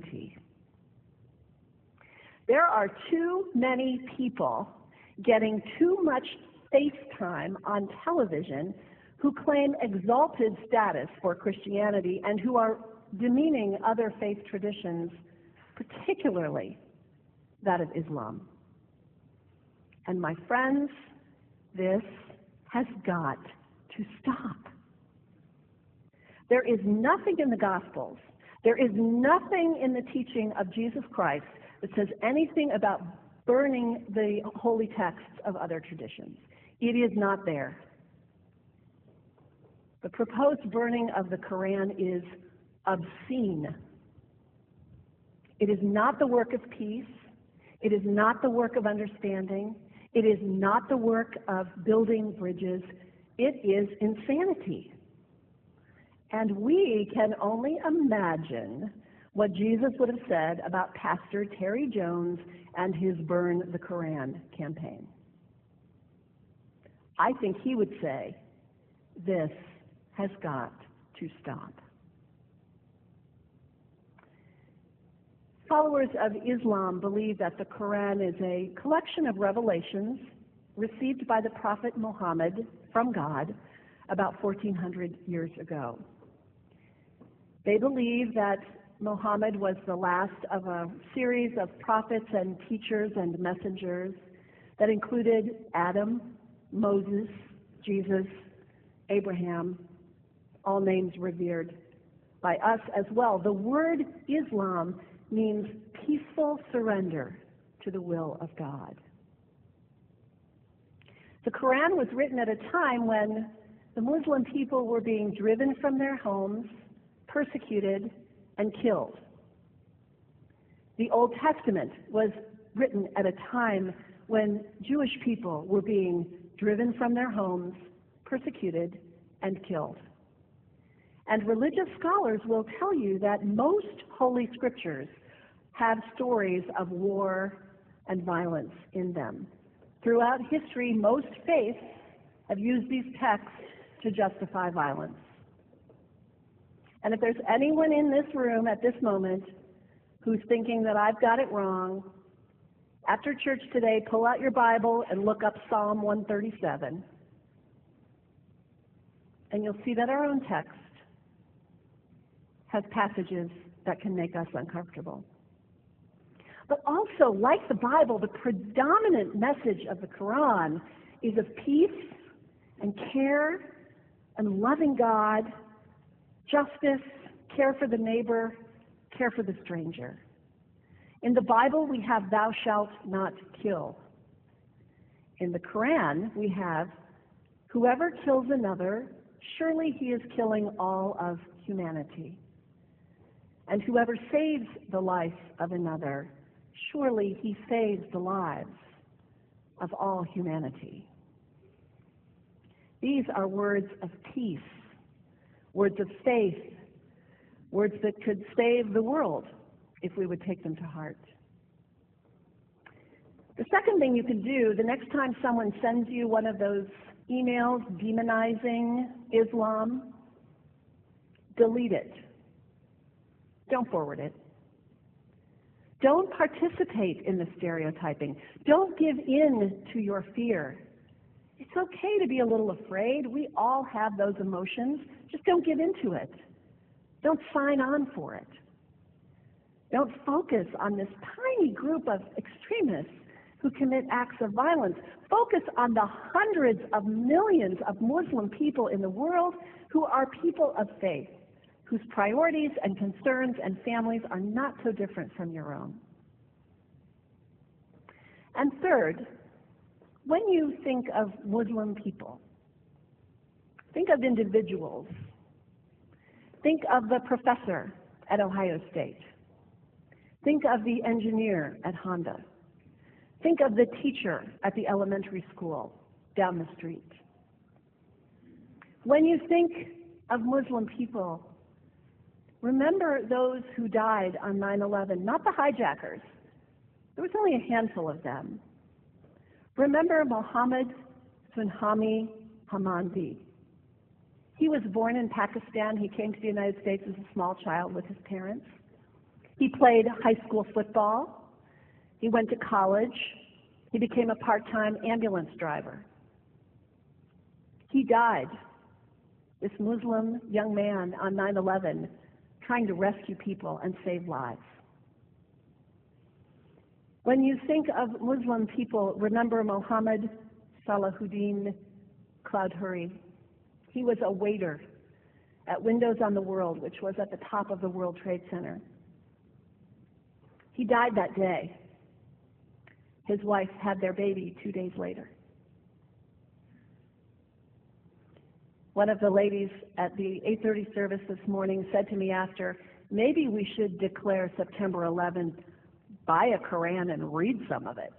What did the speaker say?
humanity. There are too many people getting too much face time on television who claim exalted status for Christianity and who are demeaning other faith traditions, particularly that of Islam. And my friends, this has got to stop. There is nothing in the Gospels, there is nothing in the teaching of Jesus Christ that says anything about burning the holy texts of other traditions. It is not there. The proposed burning of the Quran is obscene. It is not the work of peace. It is not the work of understanding. It is not the work of building bridges. It is insanity. And we can only imagine what Jesus would have said about Pastor Terry Jones and his Burn the Quran campaign. I think he would say, this has got to stop. Followers of Islam believe that the Quran is a collection of revelations received by the Prophet Muhammad from God about 1400 years ago. They believe that Muhammad was the last of a series of prophets and teachers and messengers that included Adam, Moses, Jesus, Abraham, all names revered by us as well. The word Islam means peaceful surrender to the will of God. The Quran was written at a time when the Muslim people were being driven from their homes, persecuted, and killed. The Old Testament was written at a time when Jewish people were being driven from their homes, persecuted, and killed. And religious scholars will tell you that most holy scriptures have stories of war and violence in them. Throughout history, most faiths have used these texts to justify violence. And if there's anyone in this room at this moment who's thinking that I've got it wrong, after church today, pull out your Bible and look up Psalm 137. And you'll see that our own text has passages that can make us uncomfortable. But also, like the Bible, the predominant message of the Quran is of peace and care and loving God, justice, care for the neighbor, care for the stranger. In the Bible, we have thou shalt not kill. In the Quran, we have whoever kills another, surely he is killing all of humanity. And whoever saves the life of another, surely he saves the lives of all humanity. These are words of peace, words of faith, words that could save the world if we would take them to heart. The second thing you can do, the next time someone sends you one of those emails demonizing Islam, delete it. Don't forward it. Don't participate in the stereotyping. Don't give in to your fear. It's okay to be a little afraid. We all have those emotions. Just don't give into it. Don't sign on for it. Don't focus on this tiny group of extremists who commit acts of violence. Focus on the hundreds of millions of Muslim people in the world who are people of faith, whose priorities and concerns and families are not so different from your own. And third, when you think of Muslim people, think of individuals. Think of the professor at Ohio State. Think of the engineer at Honda. Think of the teacher at the elementary school down the street. When you think of Muslim people, remember those who died on 9/11, not the hijackers. There was only a handful of them. Remember Mohammed Sunhami Hamandi. He was born in Pakistan. He came to the United States as a small child with his parents. He played high school football. He went to college. He became a part-time ambulance driver. He died, this Muslim young man on 9/11, trying to rescue people and save lives. When you think of Muslim people, remember Mohammed Salahuddin Cloudhurry. He was a waiter at Windows on the World, which was at the top of the World Trade Center. He died that day. His wife had their baby 2 days later. One of the ladies at the 8:30 service this morning said to me after, maybe we should declare September 11th, buy a Quran and read some of it.